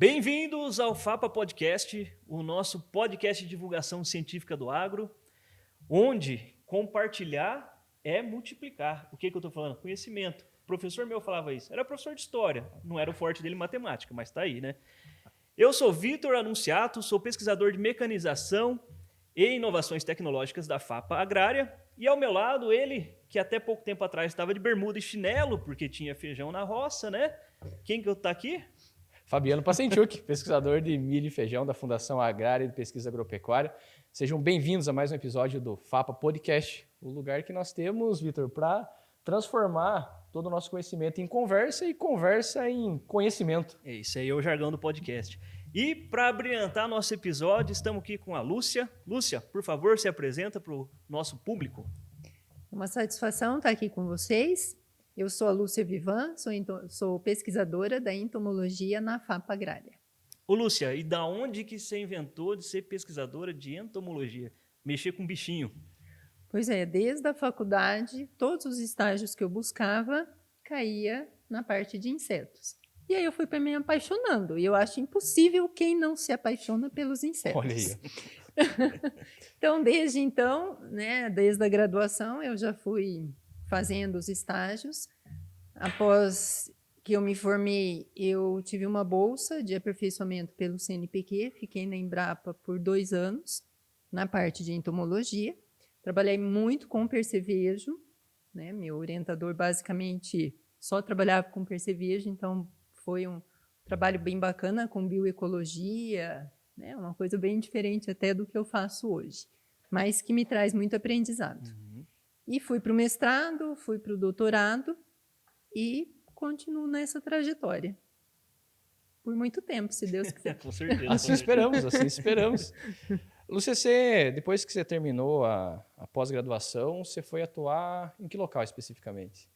Bem-vindos ao FAPA Podcast, o nosso podcast de divulgação científica do agro, onde compartilhar é multiplicar. O que eu estou falando? Conhecimento. O professor meu falava isso. Era professor de história, não era o forte dele matemática, mas está aí, né? Eu sou Vitor Anunciato, sou pesquisador de mecanização e inovações tecnológicas da FAPA Agrária, e ao meu lado ele, que até pouco tempo atrás estava de bermuda e chinelo, porque tinha feijão na roça, né? Quem que está aqui? Fabiano Pacentiuk, pesquisador de milho e feijão da Fundação Agrária e de Pesquisa Agropecuária. Sejam bem-vindos a mais um episódio do FAPA Podcast, o lugar que nós temos, Vitor, para transformar todo o nosso conhecimento em conversa e conversa em conhecimento. É isso aí, é o jargão do podcast. E para abrilhantar nosso episódio, estamos aqui com a Lúcia. Lúcia, por favor, se apresenta para o nosso público. Uma satisfação estar aqui com vocês. Eu sou a Lúcia Vivan, sou pesquisadora da entomologia na FAPA Agrária. Ô Lúcia, e da onde que você inventou de ser pesquisadora de entomologia? Mexer com bichinho. Pois é, desde a faculdade, todos os estágios que eu buscava caía na parte de insetos. E aí eu fui me apaixonando. E eu acho impossível quem não se apaixona pelos insetos. Olha aí. Então, desde a graduação, eu já fui fazendo os estágios. Após que eu me formei, eu tive uma bolsa de aperfeiçoamento pelo CNPq, fiquei na Embrapa por 2 anos, na parte de entomologia. Trabalhei muito com percevejo, né? Meu orientador basicamente só trabalhava com percevejo, então foi um trabalho bem bacana com bioecologia, né? Uma coisa bem diferente até do que eu faço hoje, mas que me traz muito aprendizado. E fui para o mestrado, fui para o doutorado e continuo nessa trajetória. Por muito tempo, se Deus quiser. Com certeza. Assim esperamos. Lúcia, depois que você terminou a pós-graduação, você foi atuar em que local especificamente?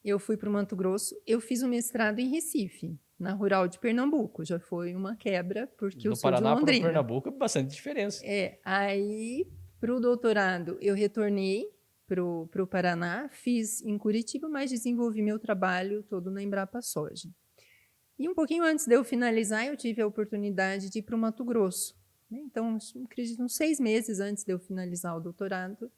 Eu fui para o Mato Grosso, eu fiz o mestrado em Recife, na Rural de Pernambuco. Já foi uma quebra, porque eu sou de Londrina. Do Paraná para o Pernambuco, bastante diferença. Aí, para o doutorado, eu retornei para o Paraná, fiz em Curitiba, mas desenvolvi meu trabalho todo na Embrapa Soja. E um pouquinho antes de eu finalizar, eu tive a oportunidade de ir para o Mato Grosso. Então, acredito, uns 6 meses antes de eu finalizar o doutorado,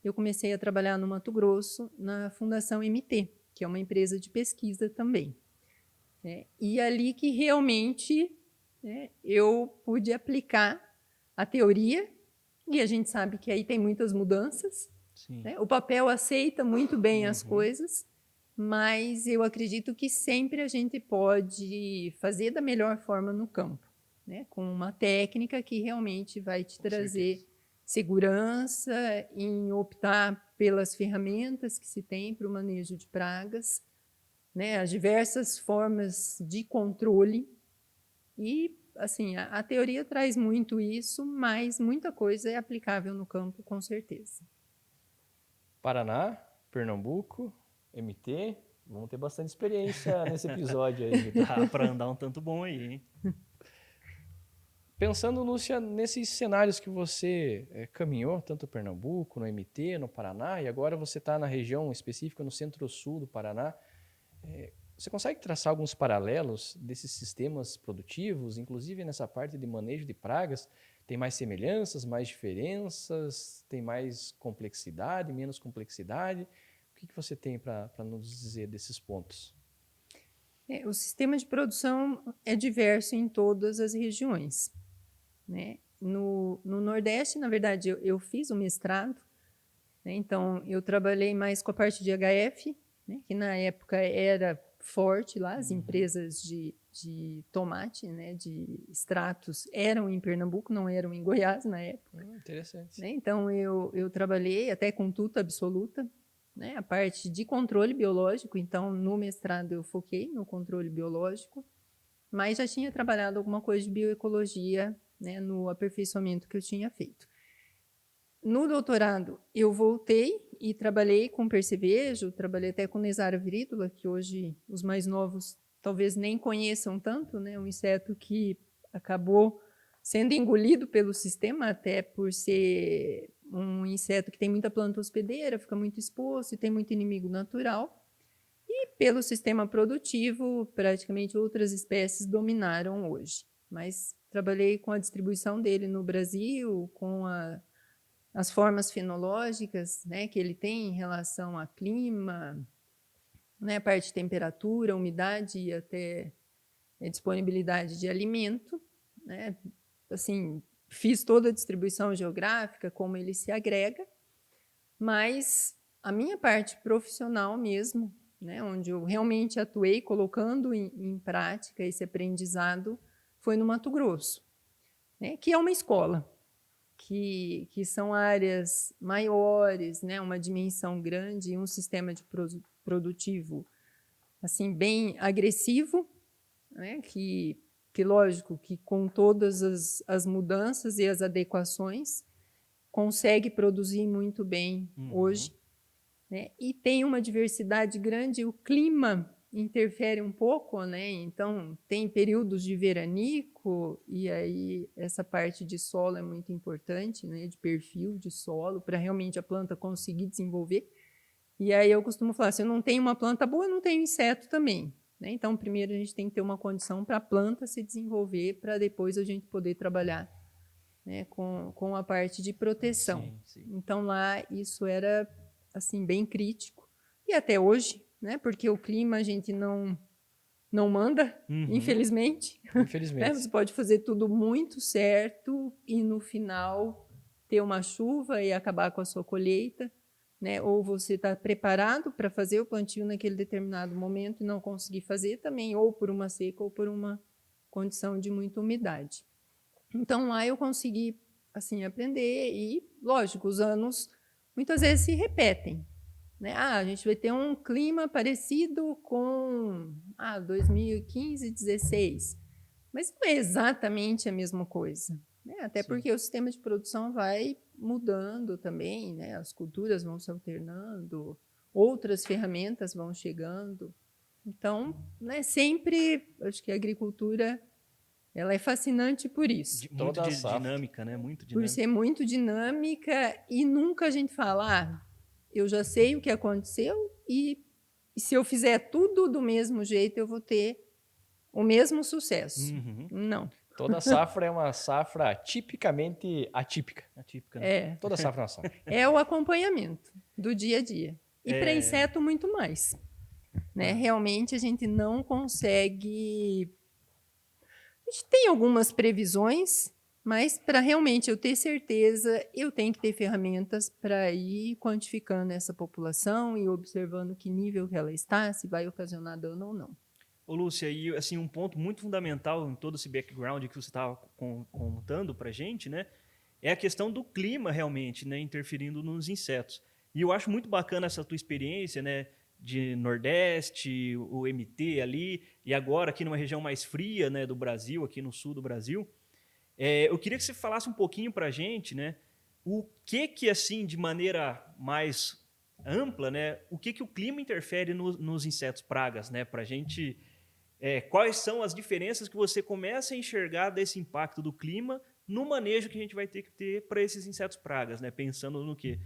eu comecei a trabalhar no Mato Grosso, na Fundação MT, que é uma empresa de pesquisa também. E ali que realmente eu pude aplicar a teoria, e a gente sabe que aí tem muitas mudanças. O papel aceita muito bem as coisas, mas eu acredito que sempre a gente pode fazer da melhor forma no campo, com uma técnica que realmente vai te trazer segurança em optar pelas ferramentas que se tem para o manejo de pragas, as diversas formas de controle. E assim, a teoria traz muito isso, mas muita coisa é aplicável no campo, com certeza. Paraná, Pernambuco, MT, vamos ter bastante experiência nesse episódio aí. Dá para andar um tanto bom aí, hein? Pensando, Lúcia, nesses cenários que você caminhou, tanto no Pernambuco, no MT, no Paraná, e agora você está na região específica, no centro-sul do Paraná, você consegue traçar alguns paralelos desses sistemas produtivos, inclusive nessa parte de manejo de pragas? Tem mais semelhanças, mais diferenças? Tem mais complexidade, menos complexidade? O que você tem para nos dizer desses pontos? O sistema de produção é diverso em todas as regiões. No Nordeste, na verdade, eu fiz o mestrado, então eu trabalhei mais com a parte de HF, que na época era forte lá, as empresas de tomate, de extratos, eram em Pernambuco, não eram em Goiás na época. Interessante. Então eu trabalhei até com tuta absoluta, a parte de controle biológico. Então no mestrado eu foquei no controle biológico, mas já tinha trabalhado alguma coisa de bioecologia, no aperfeiçoamento que eu tinha feito. No doutorado, eu voltei e trabalhei com percevejo, trabalhei até com Nesara viridula, que hoje os mais novos talvez nem conheçam tanto, um inseto que acabou sendo engolido pelo sistema, até por ser um inseto que tem muita planta hospedeira, fica muito exposto e tem muito inimigo natural. E pelo sistema produtivo, praticamente outras espécies dominaram hoje. Mas trabalhei com a distribuição dele no Brasil, com as formas fenológicas, né, que ele tem em relação a clima, né, parte de temperatura, umidade e até disponibilidade de alimento, né? Assim, fiz toda a distribuição geográfica, como ele se agrega, mas a minha parte profissional mesmo, né, onde eu realmente atuei colocando em prática esse aprendizado, foi no Mato Grosso, né, que é uma escola, que são áreas maiores, né, uma dimensão grande, um sistema de produtivo assim, bem agressivo, né, que lógico, que com todas as mudanças e as adequações, consegue produzir muito bem hoje, né? E tem uma diversidade grande, o clima interfere um pouco, né? Então, tem períodos de veranico, e aí essa parte de solo é muito importante, né? De perfil de solo, para realmente a planta conseguir desenvolver. E aí eu costumo falar, se eu não tenho uma planta boa, eu não tenho inseto também, né? Então, primeiro a gente tem que ter uma condição para a planta se desenvolver, para depois a gente poder trabalhar, né, com a parte de proteção. Sim, sim. Então, lá isso era assim, bem crítico. E até hoje, né, porque o clima a gente não manda, infelizmente. Infelizmente. Você pode fazer tudo muito certo e no final ter uma chuva e acabar com a sua colheita, né? Ou você está preparado para fazer o plantio naquele determinado momento e não conseguir fazer também, ou por uma seca ou por uma condição de muita umidade. Então, lá eu consegui assim, aprender e, lógico, os anos muitas vezes se repetem, né? A gente vai ter um clima parecido com 2015, 16, mas não é exatamente a mesma coisa, né? Até porque o sistema de produção vai mudando também, né? As culturas vão se alternando, outras ferramentas vão chegando. Então, né, sempre, acho que a agricultura ela é fascinante por isso. Muito dinâmica, né? Muito dinâmica. Por ser muito dinâmica e nunca a gente fala, eu já sei o que aconteceu e se eu fizer tudo do mesmo jeito, eu vou ter o mesmo sucesso. Não. Toda safra é uma safra tipicamente atípica. Atípica, né? Toda safra é uma safra. É o acompanhamento do dia a dia. E para inseto, muito mais. Né? Realmente, a gente não consegue... A gente tem algumas previsões, mas para realmente eu ter certeza, eu tenho que ter ferramentas para ir quantificando essa população e observando que nível que ela está, se vai ocasionar dano ou não. Ô, Lúcia, e assim, um ponto muito fundamental em todo esse background que você estava contando para a gente, né, é a questão do clima realmente, né, interferindo nos insetos. E eu acho muito bacana essa tua experiência, né, de Nordeste, o MT ali, e agora aqui numa região mais fria, né, do Brasil, aqui no sul do Brasil. Eu queria que você falasse um pouquinho para a gente, né, o que assim, de maneira mais ampla, né, o que o clima interfere nos insetos pragas, né, para a gente... quais são as diferenças que você começa a enxergar desse impacto do clima no manejo que a gente vai ter que ter para esses insetos pragas, né? Pensando no quê?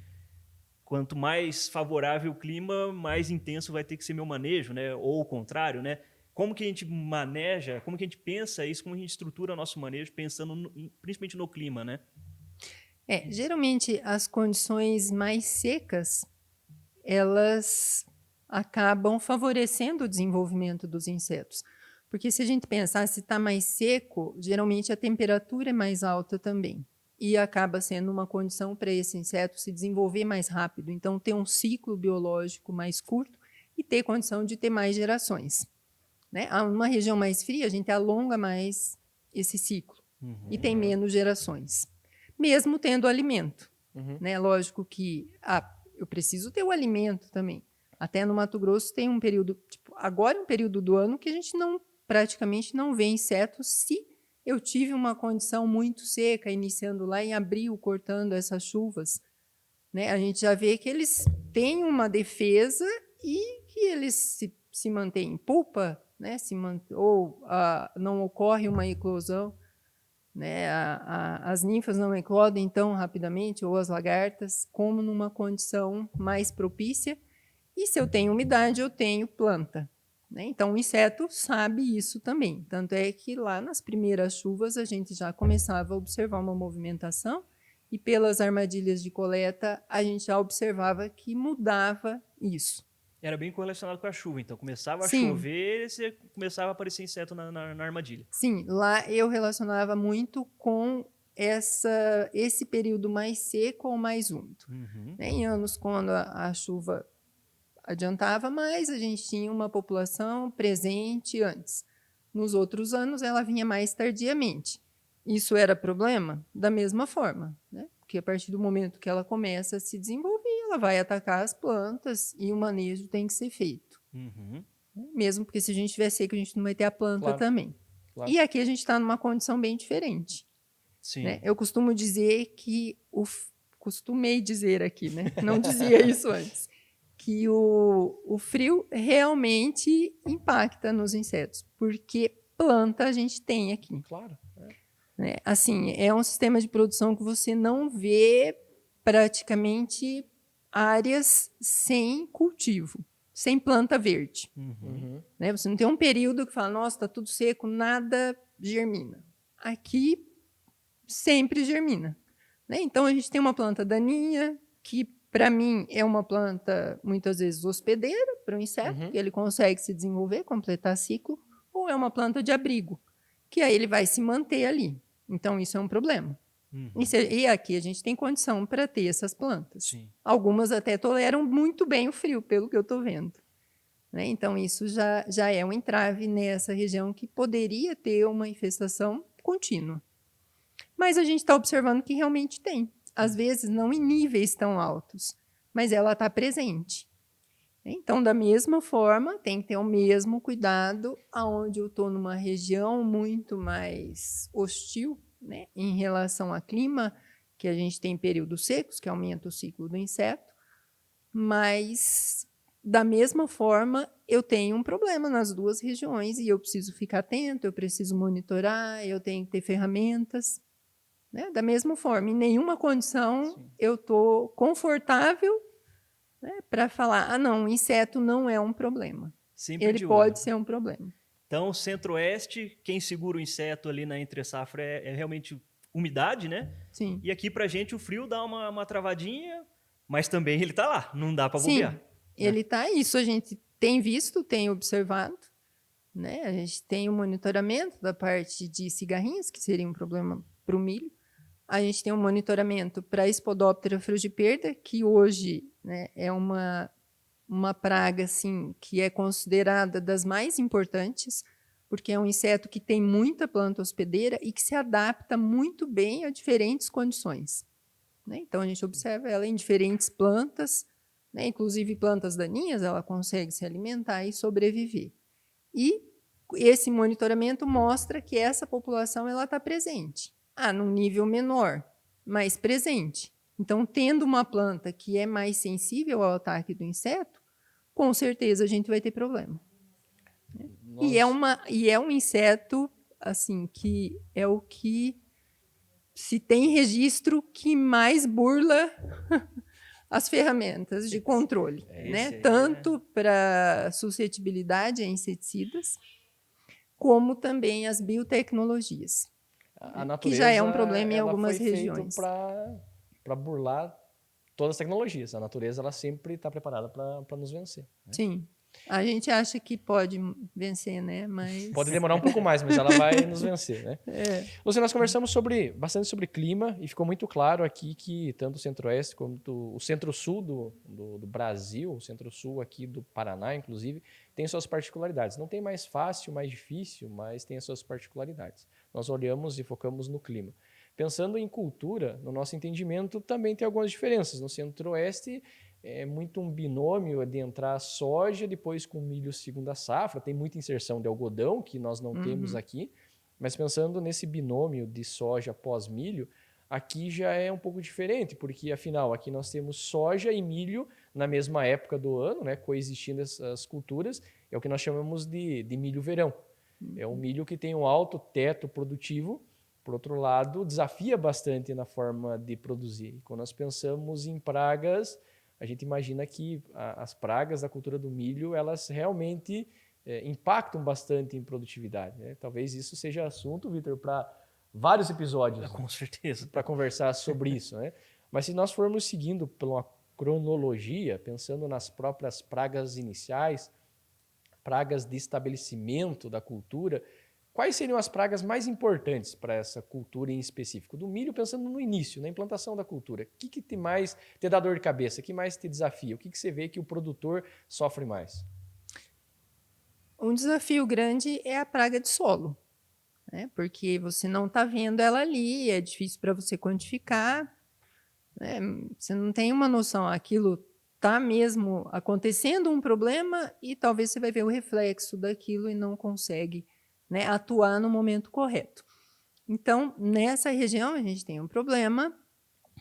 Quanto mais favorável o clima, mais intenso vai ter que ser meu manejo, né? Ou o contrário, né? Como que a gente maneja, como que a gente pensa isso, como a gente estrutura nosso manejo, pensando principalmente no clima, né? Geralmente, as condições mais secas, elas acabam favorecendo o desenvolvimento dos insetos. Porque se a gente pensar, se está mais seco, geralmente a temperatura é mais alta também. E acaba sendo uma condição para esse inseto se desenvolver mais rápido. Então, ter um ciclo biológico mais curto e ter condição de ter mais gerações. Né? Numa região mais fria, a gente alonga mais esse ciclo e tem menos gerações. Mesmo tendo alimento. Né? Lógico que eu preciso ter o alimento também. Até no Mato Grosso tem um período, agora é um período do ano que a gente praticamente não vê insetos se eu tive uma condição muito seca, iniciando lá em abril, cortando essas chuvas. Né? A gente já vê que eles têm uma defesa e que eles se mantêm em pupa, né? Ou não ocorre uma eclosão. Né? As ninfas não eclodem tão rapidamente, ou as lagartas, como numa condição mais propícia. E se eu tenho umidade, eu tenho planta. Né? Então, o inseto sabe isso também. Tanto é que lá nas primeiras chuvas a gente já começava a observar uma movimentação e pelas armadilhas de coleta a gente já observava que mudava isso. Era bem correlacionado com a chuva, então começava a Sim. chover, você começava a aparecer inseto na armadilha. Sim, lá eu relacionava muito com esse período mais seco ou mais úmido. Uhum. Em anos quando a chuva adiantava mais, a gente tinha uma população presente antes. Nos outros anos, ela vinha mais tardiamente. Isso era problema? Da mesma forma, né? Porque a partir do momento que ela começa a se desenvolver, ela vai atacar as plantas e o manejo tem que ser feito. Uhum. Mesmo porque se a gente tiver seco, a gente não vai ter a planta Claro. também. Claro. E aqui a gente está numa condição bem diferente. Sim. Né? Eu costumo dizer que costumei dizer aqui, né? Não dizia isso antes, que o frio realmente impacta nos insetos, porque planta a gente tem aqui. Claro. Né? Assim, é um sistema de produção que você não vê praticamente áreas sem cultivo, sem planta verde. Uhum. Né? Você não tem um período que fala, nossa, está tudo seco, nada germina. Aqui sempre germina. Né? Então, a gente tem uma planta daninha, que para mim é uma planta muitas vezes hospedeira para o inseto, que ele consegue se desenvolver, completar ciclo, ou é uma planta de abrigo, que aí ele vai se manter ali. Então, isso é um problema. Uhum. E aqui a gente tem condição para ter essas plantas. Sim. Algumas até toleram muito bem o frio, pelo que eu estou vendo. Né? Então, isso já é um entrave nessa região que poderia ter uma infestação contínua. Mas a gente está observando que realmente tem. Às vezes, não em níveis tão altos, mas ela está presente. Então, da mesma forma, tem que ter o mesmo cuidado aonde eu estou numa região muito mais hostil, né, em relação ao clima, que a gente tem períodos secos, que aumenta o ciclo do inseto, mas, da mesma forma, eu tenho um problema nas duas regiões e eu preciso ficar atento, eu preciso monitorar, eu tenho que ter ferramentas. Né? Da mesma forma, em nenhuma condição eu estou confortável, né, para falar, não, o inseto não é um problema. Sempre Ele de pode olho. ser um problema. Então, centro-oeste, quem segura o inseto ali na entre-safra é realmente umidade, né? Sim. E aqui pra gente o frio dá uma travadinha, mas também ele tá lá, não dá para bobear. Sim, ele está. Isso a gente tem visto, tem observado. Né? A gente tem o monitoramento da parte de cigarrinhas, que seria um problema para o milho. A gente tem um monitoramento para a Spodoptera frugiperda, que hoje, né, é uma praga assim, que é considerada das mais importantes, porque é um inseto que tem muita planta hospedeira e que se adapta muito bem a diferentes condições. Né? Então, a gente observa ela em diferentes plantas, né, inclusive plantas daninhas, ela consegue se alimentar e sobreviver. E esse monitoramento mostra que essa população está presente. Num nível menor, mas presente. Então, tendo uma planta que é mais sensível ao ataque do inseto, com certeza a gente vai ter problema. E é um inseto, assim, que é o que se tem registro que mais burla as ferramentas de controle, né? Tanto para suscetibilidade a inseticidas, como também as biotecnologias. A natureza, que já é um problema em ela algumas foi regiões. Para burlar todas as tecnologias. A natureza ela sempre está preparada para nos vencer. Né? Sim. A gente acha que pode vencer, né? Mas... Pode demorar um pouco mais, mas ela vai nos vencer. Né? Lúcia, nós conversamos bastante sobre clima e ficou muito claro aqui que tanto o centro-oeste quanto o centro-sul do Brasil, o centro-sul aqui do Paraná, inclusive, tem suas particularidades. Não tem mais fácil, mais difícil, mas tem as suas particularidades. Nós olhamos e focamos no clima. Pensando em cultura, no nosso entendimento, também tem algumas diferenças. No centro-oeste, é muito um binômio de entrar soja, depois com milho segunda safra. Tem muita inserção de algodão, que nós não temos aqui. Mas pensando nesse binômio de soja pós-milho, aqui já é um pouco diferente, porque, afinal, aqui nós temos soja e milho na mesma época do ano, né, coexistindo essas culturas. É o que nós chamamos de milho-verão. É um milho que tem um alto teto produtivo. Por outro lado, desafia bastante na forma de produzir. E quando nós pensamos em pragas, a gente imagina que as pragas da cultura do milho, elas realmente impactam bastante em produtividade, né? Talvez isso seja assunto, Vitor, para vários episódios. Com certeza. Para conversar sobre isso, né? Mas se nós formos seguindo por uma cronologia, pensando nas próprias pragas iniciais, pragas de estabelecimento da cultura, quais seriam as pragas mais importantes para essa cultura em específico? Do milho, pensando no início, na implantação da cultura. O que te mais te dá dor de cabeça? O que mais te desafia? O que você vê que o produtor sofre mais? Um desafio grande é a praga de solo, né? Porque você não está vendo ela ali, é difícil para você quantificar, né? Você não tem uma noção, aquilo está mesmo acontecendo um problema e talvez você vai ver o reflexo daquilo e não consegue, né, atuar no momento correto. Então, nessa região, a gente tem um problema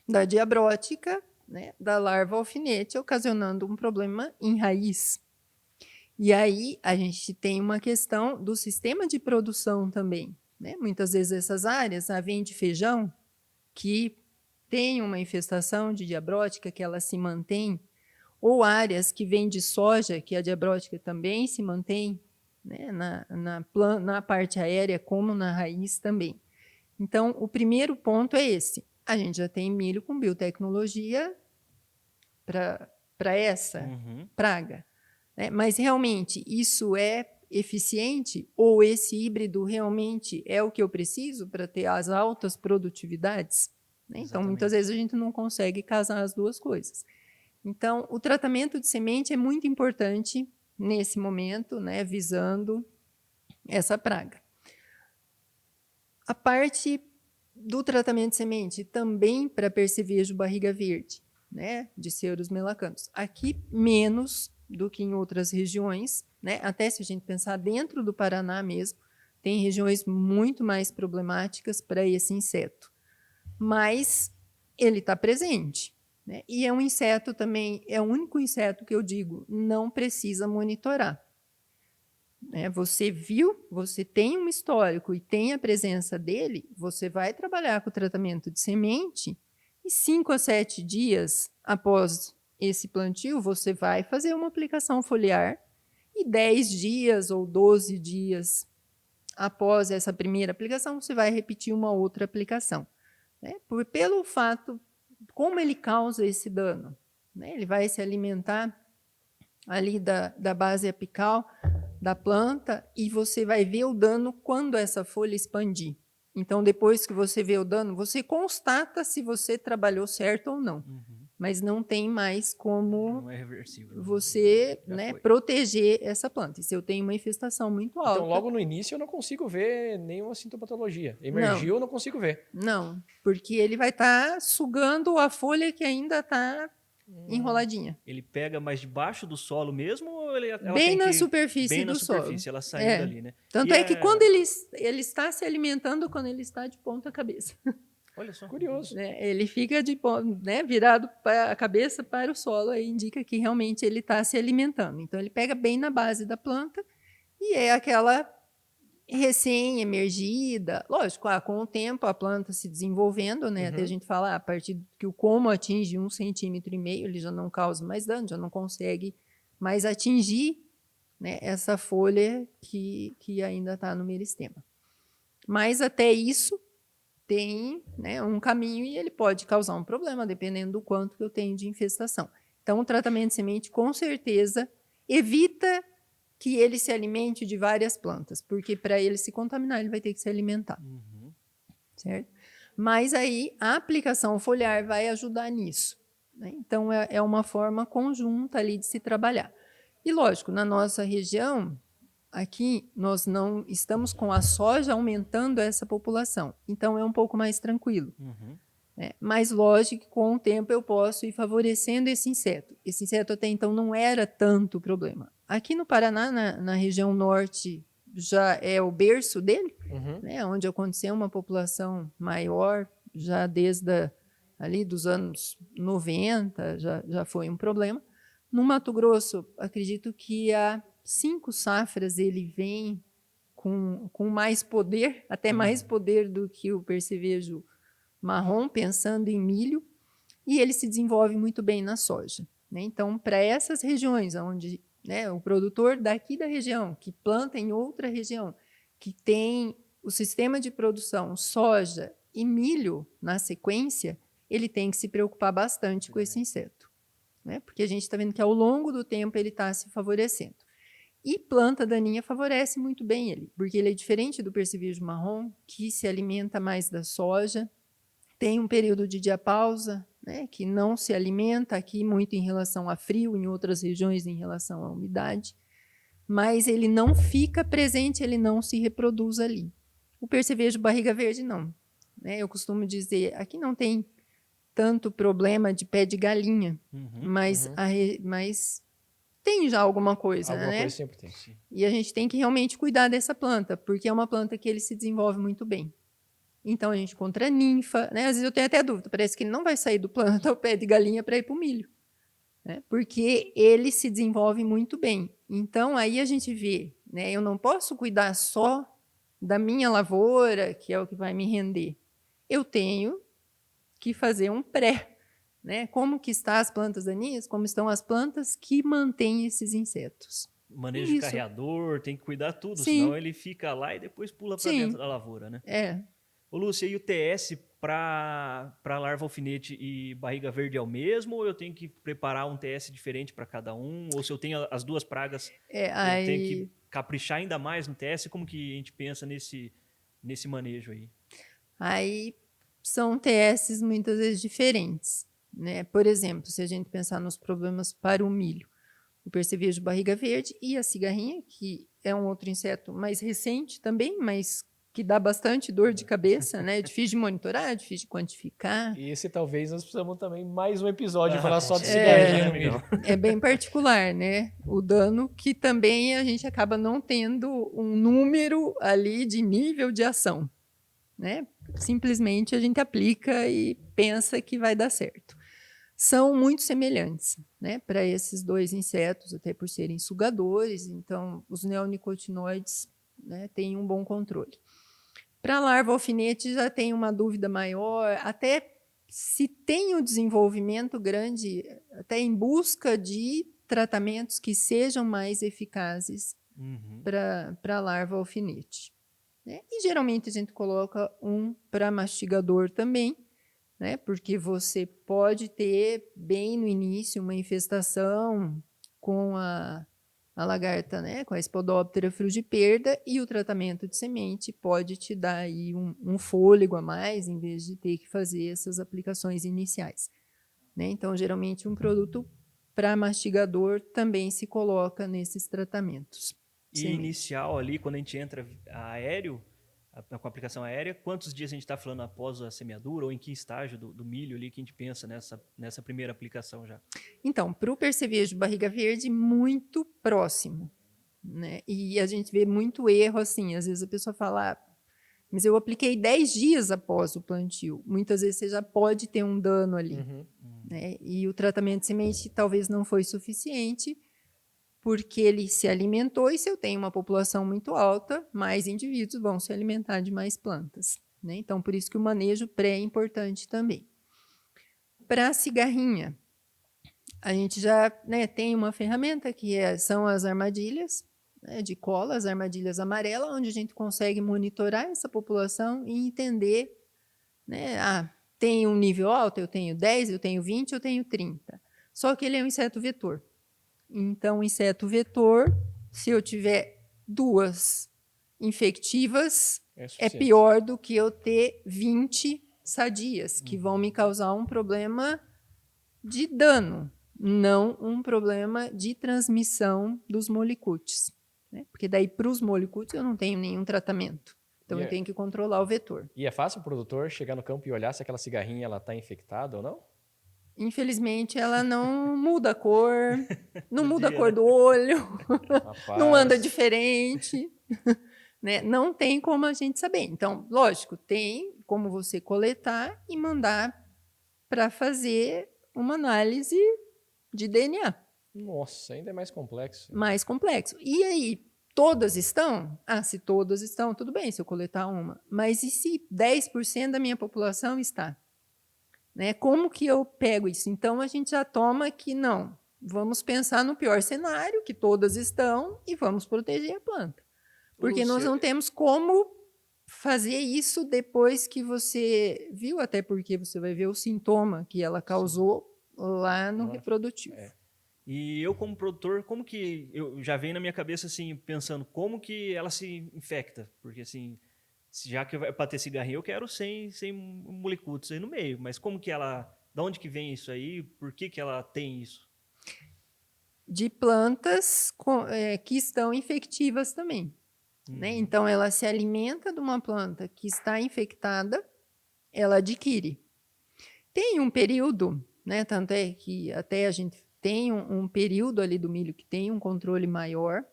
da diabrótica, né, da larva alfinete, ocasionando um problema em raiz. E aí, a gente tem uma questão do sistema de produção também, né? Muitas vezes essas áreas, vem de feijão, que tem uma infestação de diabrótica, que ela se mantém, ou áreas que vêm de soja, que a diabrótica também se mantém, né, na parte aérea, como na raiz também. Então, o primeiro ponto é esse. A gente já tem milho com biotecnologia para essa praga, né? Mas, realmente, isso é eficiente? Ou esse híbrido realmente é o que eu preciso para ter as altas produtividades? Né? Então, muitas vezes, a gente não consegue casar as duas coisas. Então, o tratamento de semente é muito importante nesse momento, né, visando essa praga. A parte do tratamento de semente também para percevejo barriga verde, né, de Cerus melacanthus. Aqui, menos do que em outras regiões, né, até se a gente pensar dentro do Paraná mesmo, tem regiões muito mais problemáticas para esse inseto. Mas ele está presente. Né? E é um inseto também, é o único inseto que eu digo, não precisa monitorar. Né? Você viu, você tem um histórico e tem a presença dele, você vai trabalhar com o tratamento de semente e 5 a 7 dias após esse plantio, você vai fazer uma aplicação foliar e 10 dias ou 12 dias após essa primeira aplicação, você vai repetir uma outra aplicação. Né? Pelo fato, como ele causa esse dano? Né? Ele vai se alimentar ali da base apical da planta e você vai ver o dano quando essa folha expandir. Então, depois que você vê o dano, você constata se você trabalhou certo ou não. Mas não tem mais como não é reversível, você, né, proteger essa planta. E se eu tenho uma infestação muito alta... Então, logo no início, eu não consigo ver nenhuma sintomatologia. Emergiu, eu não consigo ver. Não, porque ele vai estar sugando a folha que ainda está enroladinha. Ele pega mais debaixo do solo mesmo ou ela bem na tem superfície bem do na superfície, solo. ela saindo ali, né? Tanto é que quando ele está se alimentando, quando ele está de ponta cabeça. Olha só. Curioso. Ele fica de né, virado a cabeça para o solo, aí indica que realmente ele está se alimentando. Então, ele pega bem na base da planta e é aquela recém-emergida. Lógico, com o tempo a planta se desenvolvendo, né? Até a gente fala, a partir que o como atinge 1,5 centímetro, ele já não causa mais dano, já não consegue mais atingir, né, essa folha que ainda está no meristema. Mas até isso tem, né, um caminho e ele pode causar um problema, dependendo do quanto que eu tenho de infestação. Então, o tratamento de semente, com certeza, evita que ele se alimente de várias plantas, porque para ele se contaminar, ele vai ter que se alimentar. Certo? Mas aí, a aplicação foliar vai ajudar nisso. Né? Então, é uma forma conjunta ali de se trabalhar. E, lógico, na nossa região, aqui, nós não estamos com a soja aumentando essa população. Então, é um pouco mais tranquilo. Né? Mas, lógico, com o tempo eu posso ir favorecendo esse inseto. Esse inseto até então não era tanto problema. Aqui no Paraná, na região norte, já é o berço dele, né? Onde aconteceu uma população maior, já desde ali dos anos 90, já foi um problema. No Mato Grosso, acredito que há 5 safras ele vem com mais poder, até mais poder do que o percevejo marrom, pensando em milho, e ele se desenvolve muito bem na soja. né? Então, para essas regiões onde, né, o produtor daqui da região, que planta em outra região, que tem o sistema de produção soja e milho na sequência, ele tem que se preocupar bastante com esse inseto, né? Porque a gente está vendo que ao longo do tempo ele está se favorecendo. E planta daninha favorece muito bem ele, porque ele é diferente do percevejo marrom, que se alimenta mais da soja, tem um período de diapausa, né, que não se alimenta aqui muito em relação a frio, em outras regiões em relação à umidade, mas ele não fica presente, ele não se reproduz ali. O percevejo barriga verde não, né? Eu costumo dizer, aqui não tem tanto problema de pé de galinha, mas tem já alguma coisa, Alguma né? coisa sempre tem. E a gente tem que realmente cuidar dessa planta, porque é uma planta que ele se desenvolve muito bem. Então, a gente contra ninfa, né? Às vezes eu tenho até dúvida, parece que ele não vai sair do planta ao pé de galinha para ir para o milho, né? Porque ele se desenvolve muito bem. Então, aí a gente vê, né? Eu não posso cuidar só da minha lavoura, que é o que vai me render. Eu tenho que fazer um pré, né? Como que estão as plantas daninhas, como estão as plantas que mantêm esses insetos. Manejo de carreador, tem que cuidar tudo, Sim. senão ele fica lá e depois pula para dentro da lavoura, né? Ô, Lúcia, e o TS para larva alfinete e barriga verde é o mesmo, ou eu tenho que preparar um TS diferente para cada um? Ou se eu tenho as duas pragas, eu tenho que caprichar ainda mais no TS? Como que a gente pensa nesse manejo aí? Aí são TS muitas vezes diferentes, né? Por exemplo, se a gente pensar nos problemas para o milho, o percevejo barriga verde e a cigarrinha, que é um outro inseto mais recente também, mas que dá bastante dor de cabeça, né? É difícil de monitorar, é difícil de quantificar. E esse talvez nós precisamos também mais um episódio falar só de cigarrinha no milho. É bem particular, né? O dano que também a gente acaba não tendo um número ali de nível de ação, né? Simplesmente a gente aplica e pensa que vai dar certo. São muito semelhantes, né, para esses dois insetos, até por serem sugadores, então os neonicotinoides, né, têm um bom controle. Para a larva alfinete já tem uma dúvida maior, até se tem o desenvolvimento grande, até em busca de tratamentos que sejam mais eficazes para a larva alfinete, né? E geralmente a gente coloca um para mastigador também, né? Porque você pode ter bem no início uma infestação com a lagarta, né? Com a Spodoptera frugiperda, e o tratamento de semente pode te dar aí um fôlego a mais, em vez de ter que fazer essas aplicações iniciais, né? Então, geralmente, um produto para mastigador também se coloca nesses tratamentos. E inicial ali, quando a gente entra aéreo, com a aplicação aérea, quantos dias a gente está falando após a semeadura, ou em que estágio do milho ali que a gente pensa nessa primeira aplicação já? Então, para o percevejo barriga verde, muito próximo, né? E a gente vê muito erro assim, às vezes a pessoa fala, mas eu apliquei 10 dias após o plantio. Muitas vezes você já pode ter um dano ali, né? E o tratamento de semente talvez não foi suficiente, porque ele se alimentou, e se eu tenho uma população muito alta, mais indivíduos vão se alimentar de mais plantas, né? Então, por isso que o manejo pré é importante também. Para a cigarrinha, a gente já, né, tem uma ferramenta que são as armadilhas, né, de cola, as armadilhas amarelas, onde a gente consegue monitorar essa população e entender, né, tem um nível alto, eu tenho 10, eu tenho 20, eu tenho 30. Só que ele é um inseto vetor. Então, inseto vetor, se eu tiver 2 infectivas, é pior do que eu ter 20 sadias, que vão me causar um problema de dano, não um problema de transmissão dos molicutes, né? Porque daí, para os molicutes, eu não tenho nenhum tratamento. Então, eu tenho que controlar o vetor. E é fácil o produtor chegar no campo e olhar se aquela cigarrinha está infectada ou não? Infelizmente, ela não muda a cor, não muda a cor do olho, não anda diferente, né? Não tem como a gente saber. Então, lógico, tem como você coletar e mandar para fazer uma análise de DNA. Nossa, ainda é mais complexo. Mais complexo. E aí, todas estão? Se todas estão, tudo bem se eu coletar uma. Mas e se 10% da minha população está? Né? Como que eu pego isso? Então, a gente já toma que não. vamos pensar no pior cenário, que todas estão, e vamos proteger a planta. Porque nós não temos como fazer isso depois que você viu, até porque você vai ver o sintoma que ela causou lá no reprodutivo. E eu, como produtor, como que... Eu já venho na minha cabeça, assim, pensando como que ela se infecta. Porque, assim, já que é para ter cigarrinho, eu quero sem molicutes aí no meio. Mas como que ela... Da onde que vem isso aí? Por que ela tem isso? De plantas que estão infectivas também. Né? Então, ela se alimenta de uma planta que está infectada, ela adquire. Tem um período, né? Tanto é que até a gente tem um período ali do milho que tem um controle maior,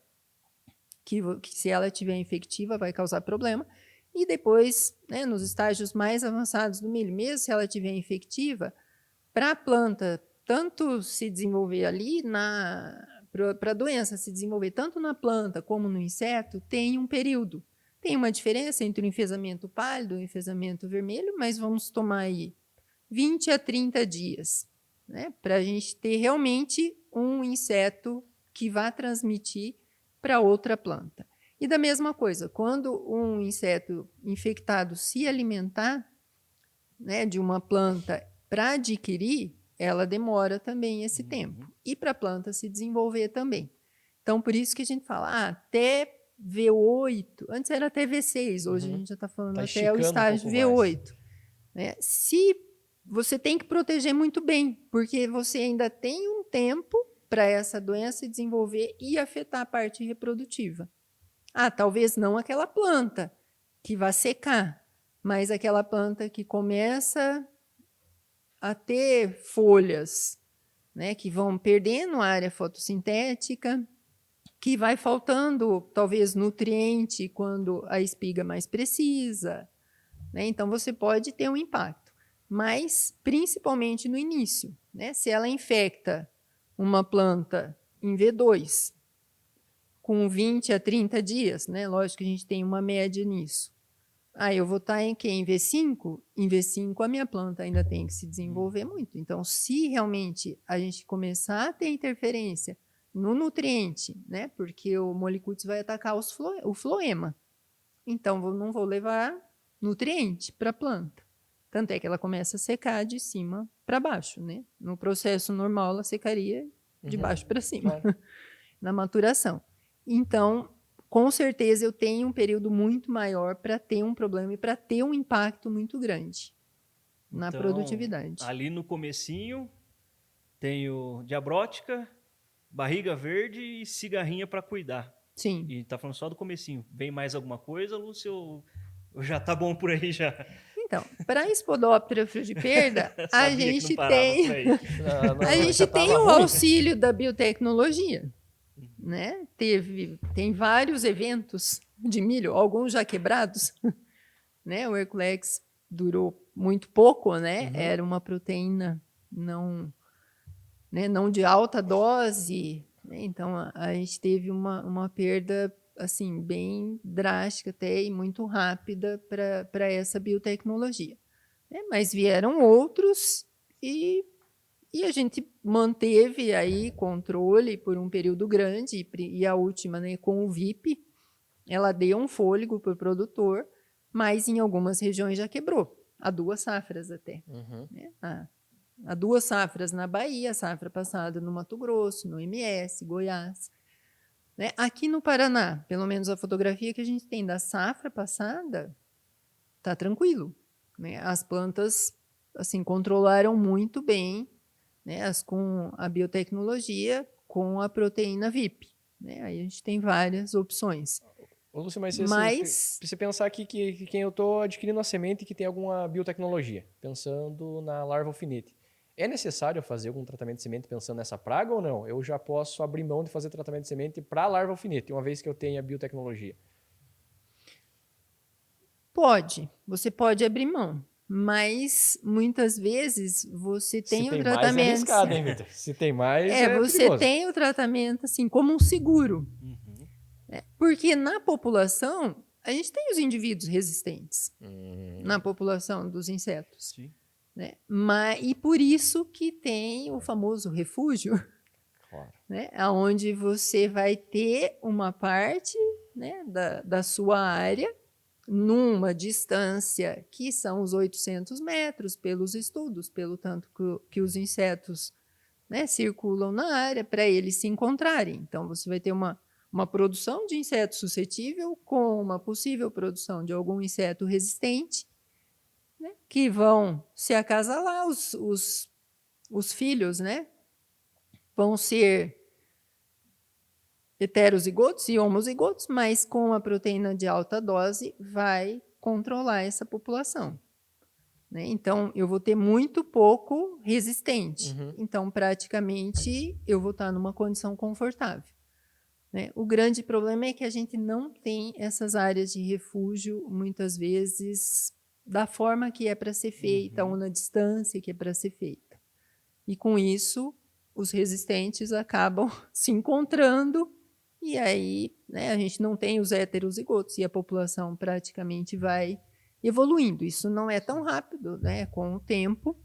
que se ela estiver infectiva vai causar problema. E depois, né, nos estágios mais avançados do milho, mesmo se ela estiver infectiva, para a planta tanto se desenvolver ali, para a doença se desenvolver tanto na planta como no inseto, tem um período. Tem uma diferença entre o enfesamento pálido e o enfesamento vermelho, mas vamos tomar aí 20 a 30 dias, né, para a gente ter realmente um inseto que vá transmitir para outra planta. E da mesma coisa, quando um inseto infectado se alimentar, né, de uma planta para adquirir, ela demora também esse tempo. E para a planta se desenvolver também. Então, por isso que a gente fala, até V8, antes era até V6, hoje a gente já está falando até o estágio V8. Né? Se você tem que proteger muito bem, porque você ainda tem um tempo para essa doença se desenvolver e afetar a parte reprodutiva. Talvez não aquela planta que vai secar, mas aquela planta que começa a ter folhas, né, que vão perdendo a área fotossintética, que vai faltando, talvez, nutriente quando a espiga mais precisa. Né? Então, você pode ter um impacto, mas principalmente no início. Né? Se ela infecta uma planta em V2, com 20 a 30 dias, né? Lógico que a gente tem uma média nisso. Eu vou estar em quê? Em V5? Em V5 a minha planta ainda tem que se desenvolver muito. Então, se realmente a gente começar a ter interferência no nutriente, né? Porque o molicutes vai atacar o floema. Então, não vou levar nutriente para a planta. Tanto é que ela começa a secar de cima para baixo, né? No processo normal, ela secaria de baixo para cima, na maturação. Então, com certeza, eu tenho um período muito maior para ter um problema e para ter um impacto muito grande na produtividade. Ali no comecinho, tem o diabrótica, barriga verde e cigarrinha para cuidar. Sim. E tá falando só do comecinho. Vem mais alguma coisa, Lúcio? Já tá bom por aí já? Então, para a Espodóptera frugiperda, a gente tem o auxílio da biotecnologia. Né? Tem vários eventos de milho, alguns já quebrados. Né? O Herculex durou muito pouco, né? Era uma proteína não de alta dose, né? Então a gente teve uma perda assim bem drástica até e muito rápida para essa biotecnologia. Né? Mas vieram outros e a gente manteve aí controle por um período grande, e a última, né, com o VIP, ela deu um fôlego para o produtor, mas em algumas regiões já quebrou, há 2 safras até. Né? Há 2 safras na Bahia, a safra passada no Mato Grosso, no MS, Goiás. Né? Aqui no Paraná, pelo menos a fotografia que a gente tem da safra passada, está tranquilo. Né? As plantas assim, controlaram muito bem, né, com a biotecnologia, com a proteína VIP. Né? Aí a gente tem várias opções. Ô, Lúcio, mas você pensar aqui que quem eu estou adquirindo a semente que tem alguma biotecnologia, pensando na larva alfinete, é necessário fazer algum tratamento de semente pensando nessa praga ou não? Eu já posso abrir mão de fazer tratamento de semente para a larva alfinete, uma vez que eu tenha biotecnologia? Você pode abrir mão. Mas, muitas vezes, você tem o tratamento... Se tem mais, é arriscado, hein, Vitor? Se tem mais, você perigoso. tem o tratamento, assim, como um seguro. Né? Porque na população, a gente tem os indivíduos resistentes. Na população dos insetos. Sim. Né? E por isso que tem o famoso refúgio. Claro. né, onde você vai ter uma parte, né, da sua área numa distância que são os 800 metros pelos estudos, pelo tanto que os insetos, né, circulam na área para eles se encontrarem. Então, você vai ter uma produção de inseto suscetível com uma possível produção de algum inseto resistente, né, que vão se acasalar, os filhos, né, vão ser heterozigotos e homozigotos, mas com a proteína de alta dose vai controlar essa população, né? Então, eu vou ter muito pouco resistente. Uhum. Então, praticamente, eu vou estar numa condição confortável, né? O grande problema é que a gente não tem essas áreas de refúgio, muitas vezes, da forma que é para ser feita, ou na distância que é para ser feita. E, com isso, os resistentes acabam se encontrando. E aí, né, a gente não tem os heterozigotos e a população praticamente vai evoluindo. Isso não é tão rápido, né, com o tempo,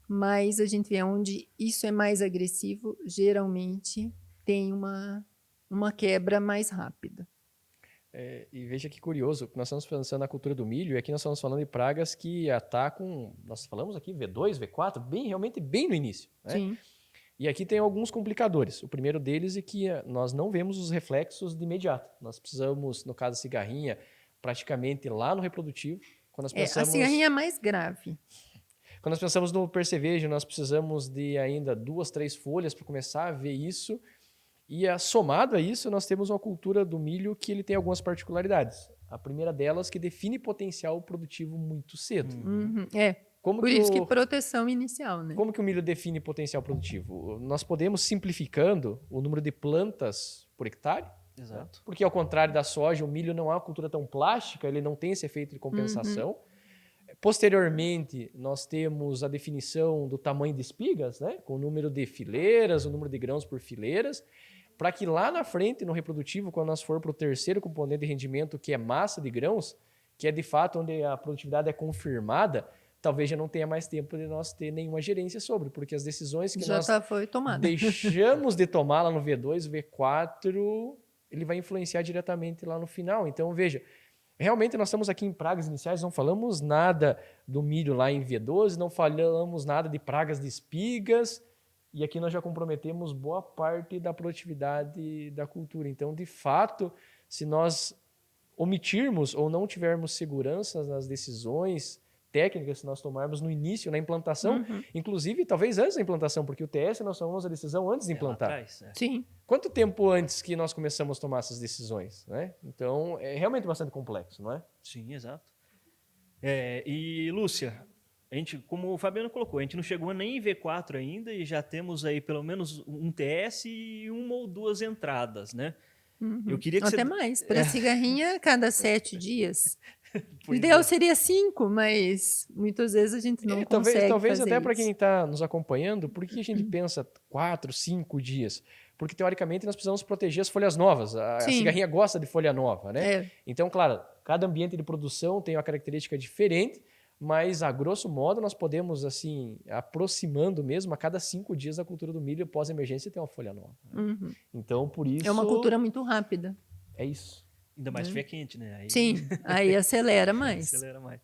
mas a gente vê onde isso é mais agressivo, geralmente tem uma quebra mais rápida. E veja que curioso, nós estamos pensando na cultura do milho, e aqui nós estamos falando de pragas que atacam, nós falamos aqui V2, V4, realmente bem no início, né? Sim. E aqui tem alguns complicadores. O primeiro deles é que nós não vemos os reflexos de imediato. Nós precisamos, no caso da cigarrinha, praticamente lá no reprodutivo. Quando nós pensamos, A cigarrinha é mais grave. Quando nós pensamos no percevejo, nós precisamos de ainda 2, 3 folhas para começar a ver isso. E somado a isso, nós temos uma cultura do milho que ele tem algumas particularidades. A primeira delas que define potencial produtivo muito cedo. Uhum. Como Por que isso que proteção inicial, né? Como que o milho define potencial produtivo? Nós podemos, simplificando, o número de plantas por hectare. Exato. Porque, ao contrário da soja, o milho não é uma cultura tão plástica, ele não tem esse efeito de compensação. Posteriormente, nós temos a definição do tamanho de espigas, né? Com o número de fileiras, o número de grãos por fileiras, para que lá na frente, no reprodutivo, quando nós for para o terceiro componente de rendimento, que é massa de grãos, que é de fato onde a produtividade é confirmada, talvez já não tenha mais tempo de nós ter nenhuma gerência sobre, porque as decisões que nós foi tomada. deixamos de tomar lá no V2, V4, ele vai influenciar diretamente lá no final. Então, veja, realmente nós estamos aqui em pragas iniciais, não falamos nada do milho lá em V12, não falamos nada de pragas de espigas, e aqui nós já comprometemos boa parte da produtividade da cultura. Então, de fato, se nós omitirmos ou não tivermos segurança nas decisões técnicas que nós tomarmos no início, na implantação, inclusive talvez antes da implantação, porque o TS nós tomamos a decisão antes de implantar. Atrás, né? Sim. Quanto tempo antes que nós começamos a tomar essas decisões, né? Então, é realmente bastante complexo, não é? Sim, exato. E, Lúcia, a gente, como o Fabiano colocou, a gente não chegou nem em V4 ainda e já temos aí pelo menos um TS e 1 ou 2 entradas, né? Eu queria que Até mais. Para cigarrinha, cada 7 dias. O ideal seria 5, mas muitas vezes a gente não consegue Talvez fazer até para isso. quem está nos acompanhando, por que a gente pensa 4, 5 dias? Porque, teoricamente, nós precisamos proteger as folhas novas. A cigarrinha gosta de folha nova, né? Então, claro, cada ambiente de produção tem uma característica diferente, mas, a grosso modo, nós podemos, assim, aproximando mesmo, a cada 5 dias a cultura do milho pós-emergência tem uma folha nova. Né? Então, por isso... É uma cultura muito rápida. É isso. Ainda mais se estiver quente, né? Aí... Sim, aí acelera mais. Acelera mais.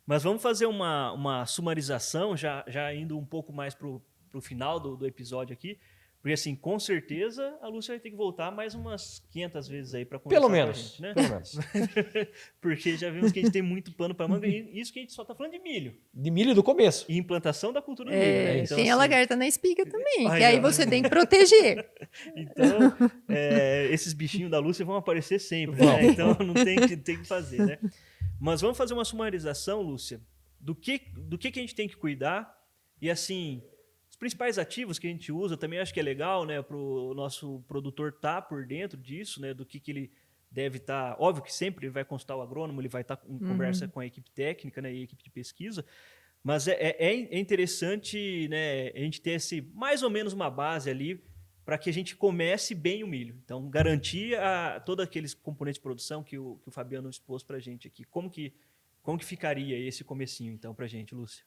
Mas vamos fazer uma sumarização, já indo um pouco mais para o final do episódio aqui. Porque, assim, com certeza a Lúcia vai ter que voltar mais umas 500 vezes aí para conversar com a gente, né? Pelo menos. Porque já vimos que a gente tem muito pano para manga e isso que a gente só está falando de milho. De milho do começo. E implantação da cultura do milho, né? Então, tem assim, a lagarta na espiga também, Ai, que aí não. você tem que proteger. Então, esses bichinhos da Lúcia vão aparecer sempre, né? Então não tem que fazer, né? Mas vamos fazer uma sumarização, Lúcia, do que a gente tem que cuidar e, assim, os principais ativos que a gente usa, também acho que é legal, né, para o nosso produtor estar por dentro disso, né, do que ele deve estar. Óbvio que sempre ele vai consultar o agrônomo, ele vai estar em conversa com a equipe técnica, né, e a equipe de pesquisa, mas é interessante, né, a gente ter mais ou menos uma base ali para que a gente comece bem o milho. Então, garantir todos aqueles componentes de produção que o Fabiano expôs para a gente aqui. Como que ficaria esse comecinho, então, para a gente, Lúcia?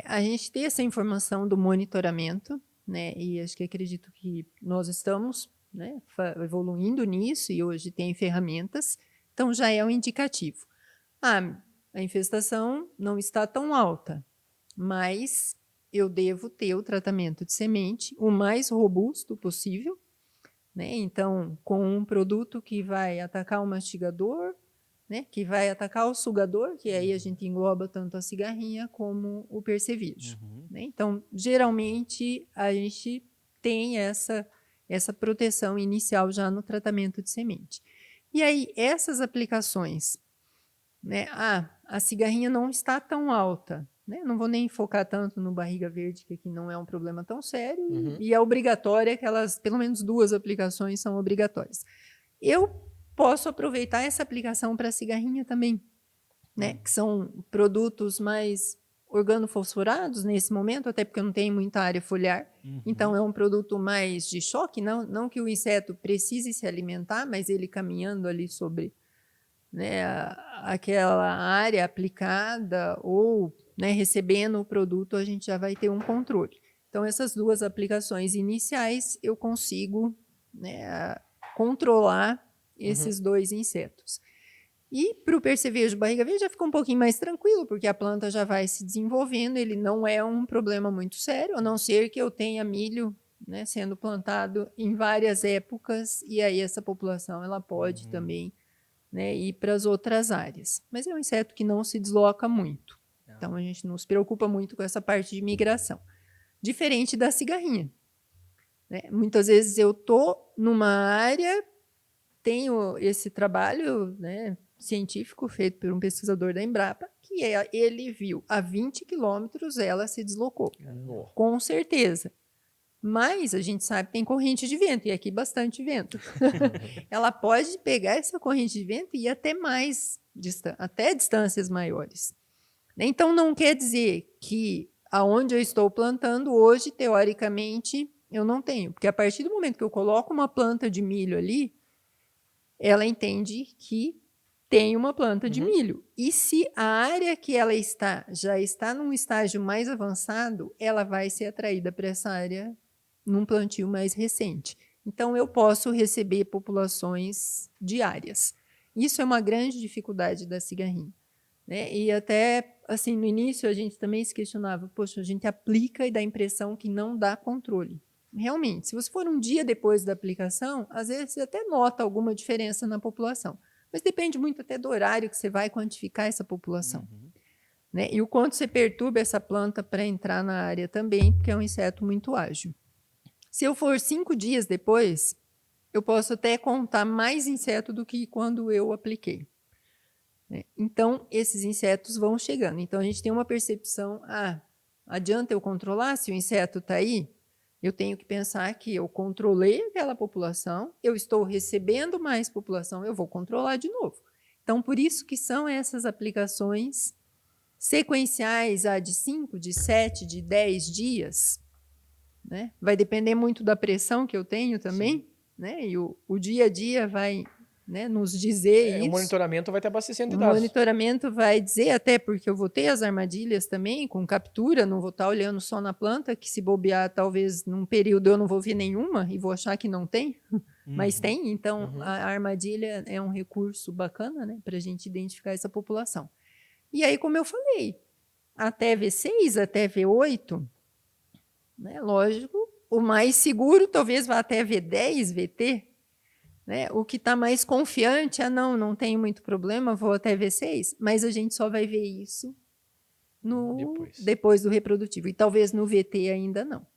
A gente tem essa informação do monitoramento, né? E acho que acredito que nós estamos, né, evoluindo nisso e hoje tem ferramentas, então já é um indicativo. A infestação não está tão alta, mas eu devo ter o tratamento de semente o mais robusto possível, né? Então, com um produto que vai atacar o mastigador, né, que vai atacar o sugador, que aí a gente engloba tanto a cigarrinha como o percevejo. Né? Então, geralmente, a gente tem essa proteção inicial já no tratamento de semente. E aí, essas aplicações, né, a cigarrinha não está tão alta, né? Não vou nem focar tanto no barriga verde, que aqui não é um problema tão sério, e é obrigatória que pelo menos 2 aplicações são obrigatórias. Eu posso aproveitar essa aplicação para cigarrinha também, né? Que são produtos mais organofosforados nesse momento, até porque eu não tenho muita área foliar. Então, é um produto mais de choque, não que o inseto precise se alimentar, mas ele caminhando ali sobre, né, aquela área aplicada ou, né, recebendo o produto, a gente já vai ter um controle. Então, essas 2 aplicações iniciais, eu consigo, né, controlar esses 2 insetos. E para o percevejo barriga verde já fica um pouquinho mais tranquilo, porque a planta já vai se desenvolvendo, ele não é um problema muito sério, a não ser que eu tenha milho, né, sendo plantado em várias épocas, e aí essa população ela pode também, né, ir para as outras áreas. Mas é um inseto que não se desloca muito. Então a gente não se preocupa muito com essa parte de migração. Diferente da cigarrinha. Né? Muitas vezes eu estou numa área, tenho esse trabalho, né, científico feito por um pesquisador da Embrapa, que ele viu a 20 quilômetros ela se deslocou. Com certeza. Mas a gente sabe que tem corrente de vento, e aqui bastante vento. Ela pode pegar essa corrente de vento e ir até mais, até distâncias maiores. Então, não quer dizer que aonde eu estou plantando hoje, teoricamente, eu não tenho. Porque a partir do momento que eu coloco uma planta de milho ali, ela entende que tem uma planta de milho. E se a área que ela está já está num estágio mais avançado, ela vai ser atraída para essa área num plantio mais recente. Então, eu posso receber populações diárias. Isso é uma grande dificuldade da cigarrinha. Né? E até, assim, no início a gente também se questionava, poxa, a gente aplica e dá a impressão que não dá controle. Realmente, se você for um dia depois da aplicação, às vezes você até nota alguma diferença na população. Mas depende muito até do horário que você vai quantificar essa população. Né? E o quanto você perturba essa planta para entrar na área também, porque é um inseto muito ágil. Se eu for 5 dias depois, eu posso até contar mais inseto do que quando eu apliquei. Então, esses insetos vão chegando. Então, a gente tem uma percepção, adianta eu controlar se o inseto está aí? Eu tenho que pensar que eu controlei aquela população, eu estou recebendo mais população, eu vou controlar de novo. Então, por isso que são essas aplicações sequenciais, de 5, de 7, de 10 dias. Né? Vai depender muito da pressão que eu tenho também, né? E o dia a dia vai, né, nos dizer isso. O monitoramento vai te abastecendo de O dados. monitoramento vai dizer, até porque eu vou ter as armadilhas também, com captura, não vou estar olhando só na planta, que se bobear, talvez num período eu não vou ver nenhuma e vou achar que não tem, mas tem. Então, a armadilha é um recurso bacana, né, para a gente identificar essa população. E aí, como eu falei, até V6, até V8, né, lógico, o mais seguro talvez vá até V10, VT, né? O que está mais confiante, não tenho muito problema, vou até V6, mas a gente só vai ver isso depois do reprodutivo, e talvez no VT ainda não.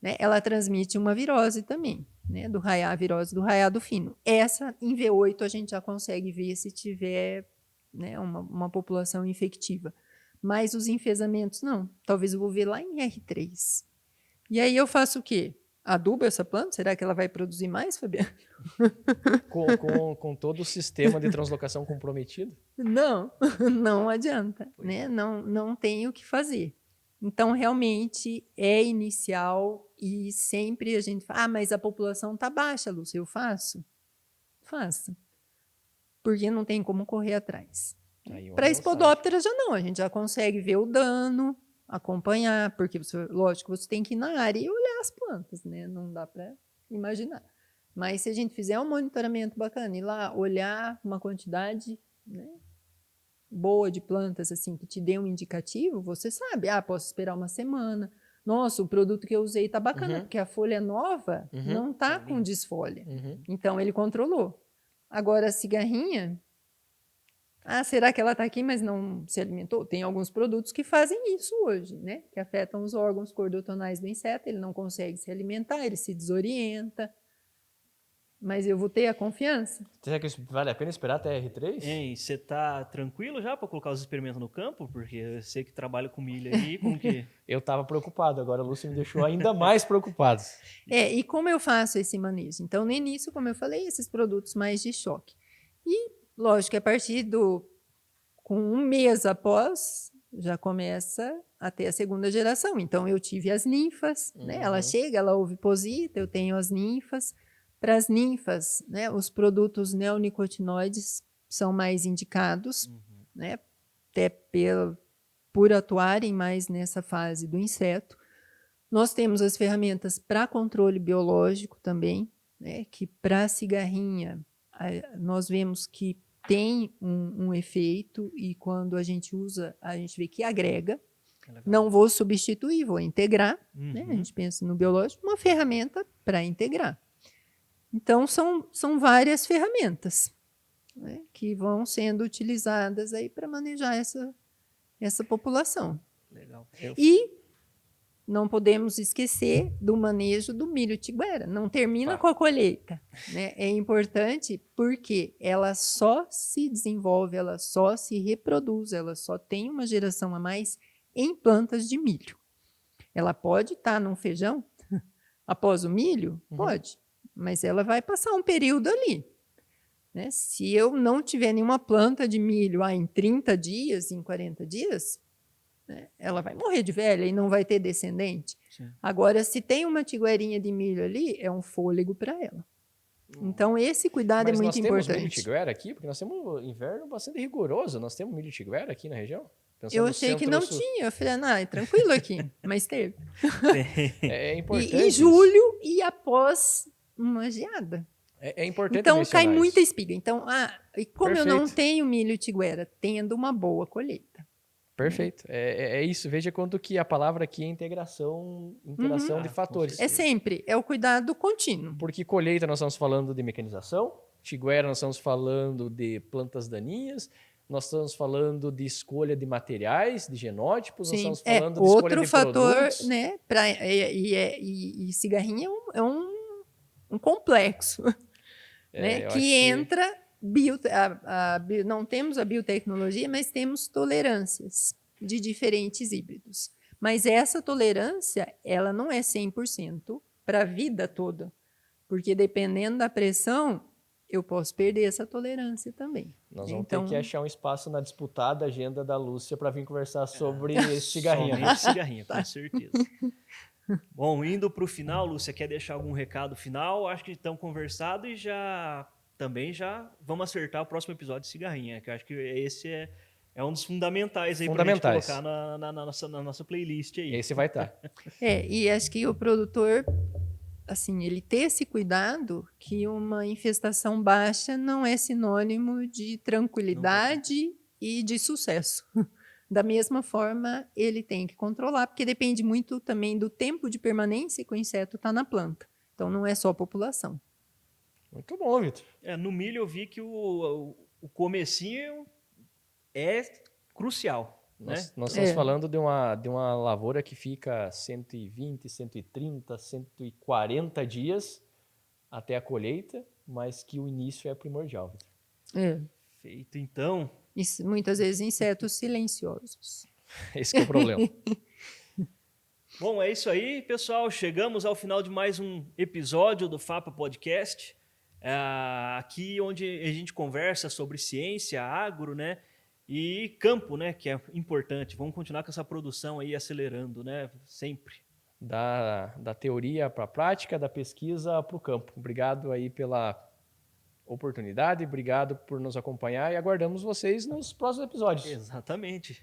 Né? Ela transmite uma virose também, né? A virose do raiado fino. Essa, em V8, a gente já consegue ver se tiver, né, uma população infectiva. Mas os enfesamentos, não. Talvez eu vou ver lá em R3. E aí eu faço o quê? Adubo essa planta? Será que ela vai produzir mais, Fabiana? Com todo o sistema de translocação comprometido? Não adianta. Né? Não tem o que fazer. Então, realmente, é inicial e sempre a gente fala, mas a população está baixa, Lúcia, eu faço? Faça. Porque não tem como correr atrás. Para Spodoptera já não, a gente já consegue ver o dano, acompanhar, porque lógico, você tem que ir na área e olhar as plantas, né? Não dá para imaginar. Mas se a gente fizer um monitoramento bacana, ir lá olhar uma quantidade, né, boa de plantas, assim, que te dê um indicativo, você sabe, posso esperar uma semana. Nossa, o produto que eu usei tá bacana, porque a folha nova não tá com desfolha. Então, ele controlou. Agora, a cigarrinha, será que ela tá aqui, mas não se alimentou? Tem alguns produtos que fazem isso hoje, né? Que afetam os órgãos cordotonais do inseto, ele não consegue se alimentar, ele se desorienta. Mas eu vou ter a confiança? Será que vale a pena esperar até R3? E você tá tranquilo já para colocar os experimentos no campo? Porque eu sei que trabalha com milho aí, como que... Eu estava preocupado, agora a Lúcia me deixou ainda mais preocupado. E como eu faço esse manejo? Então, no início, como eu falei, esses produtos mais de choque. E, lógico, a partir com um mês após, já começa a ter a segunda geração. Então, eu tive as ninfas, né? Ela chega, ela oviposita, eu tenho as ninfas. Para as ninfas, né, os produtos neonicotinoides são mais indicados, né, até por atuarem mais nessa fase do inseto. Nós temos as ferramentas para controle biológico também, né, que para a cigarrinha nós vemos que tem um efeito e quando a gente usa, a gente vê que agrega. Não vou substituir, vou integrar. Né, a gente pensa no biológico, uma ferramenta para integrar. Então, são várias ferramentas, né, que vão sendo utilizadas aí para manejar essa população. Legal. E não podemos esquecer do manejo do milho tiguera. Não termina com a colheita. Né? É importante porque ela só se desenvolve, ela só se reproduz, ela só tem uma geração a mais em plantas de milho. Ela pode estar num feijão após o milho? Pode. Mas ela vai passar um período ali. Né? Se eu não tiver nenhuma planta de milho em 30 dias, em 40 dias, né, ela vai morrer de velha e não vai ter descendente. Sim. Agora, se tem uma tiguerinha de milho ali, é um fôlego para ela. Então, esse cuidado é muito importante. Mas nós temos milho tiguera aqui? Porque nós temos um inverno bastante rigoroso. Nós temos milho tiguera aqui na região? Eu achei que não tinha. Eu falei, é tranquilo aqui. Mas teve. É importante. Em julho e após uma geada. É importante. Então, cai muita espiga. Então, e como Perfeito. eu não tenho milho tiguera, tendo uma boa colheita. Perfeito. É isso. Veja quanto que a palavra aqui é interação de fatores. É sempre. É o cuidado contínuo. Porque colheita nós estamos falando de mecanização, tiguera nós estamos falando de plantas daninhas, nós estamos falando de escolha de materiais, de genótipos, nós estamos falando de escolha de produtos. Outro fator, né? E cigarrinha é um complexo, né? Que entra... não temos a biotecnologia, mas temos tolerâncias de diferentes híbridos. Mas essa tolerância, ela não é 100% para a vida toda, porque dependendo da pressão, eu posso perder essa tolerância também. Nós vamos ter que achar um espaço na disputada agenda da Lúcia para vir conversar sobre cigarrinha. Somente cigarrinha, com certeza. Bom, indo para o final, Lúcia, quer deixar algum recado final? Acho que estamos conversados e já vamos acertar o próximo episódio de cigarrinha, que eu acho que esse é um dos fundamentais aí para a gente colocar na nossa playlist aí. Esse vai estar. E acho que o produtor, assim, ele ter esse cuidado que uma infestação baixa não é sinônimo de tranquilidade e de sucesso. Da mesma forma, ele tem que controlar, porque depende muito também do tempo de permanência que o inseto está na planta. Então, não é só a população. Muito bom, Vitor. No milho eu vi que o comecinho é crucial. Nós estamos falando de uma lavoura que fica 120, 130, 140 dias até a colheita, mas que o início é primordial, Vitor. Feito, então. Isso, muitas vezes insetos silenciosos. Esse que é o problema. Bom, é isso aí, pessoal. Chegamos ao final de mais um episódio do FAPA Podcast. Aqui onde a gente conversa sobre ciência, agro, né? E campo, né? Que é importante. Vamos continuar com essa produção aí acelerando, né? Sempre. Da teoria para a prática, da pesquisa para o campo. Obrigado aí pela oportunidade, obrigado por nos acompanhar e aguardamos vocês nos próximos episódios. Exatamente.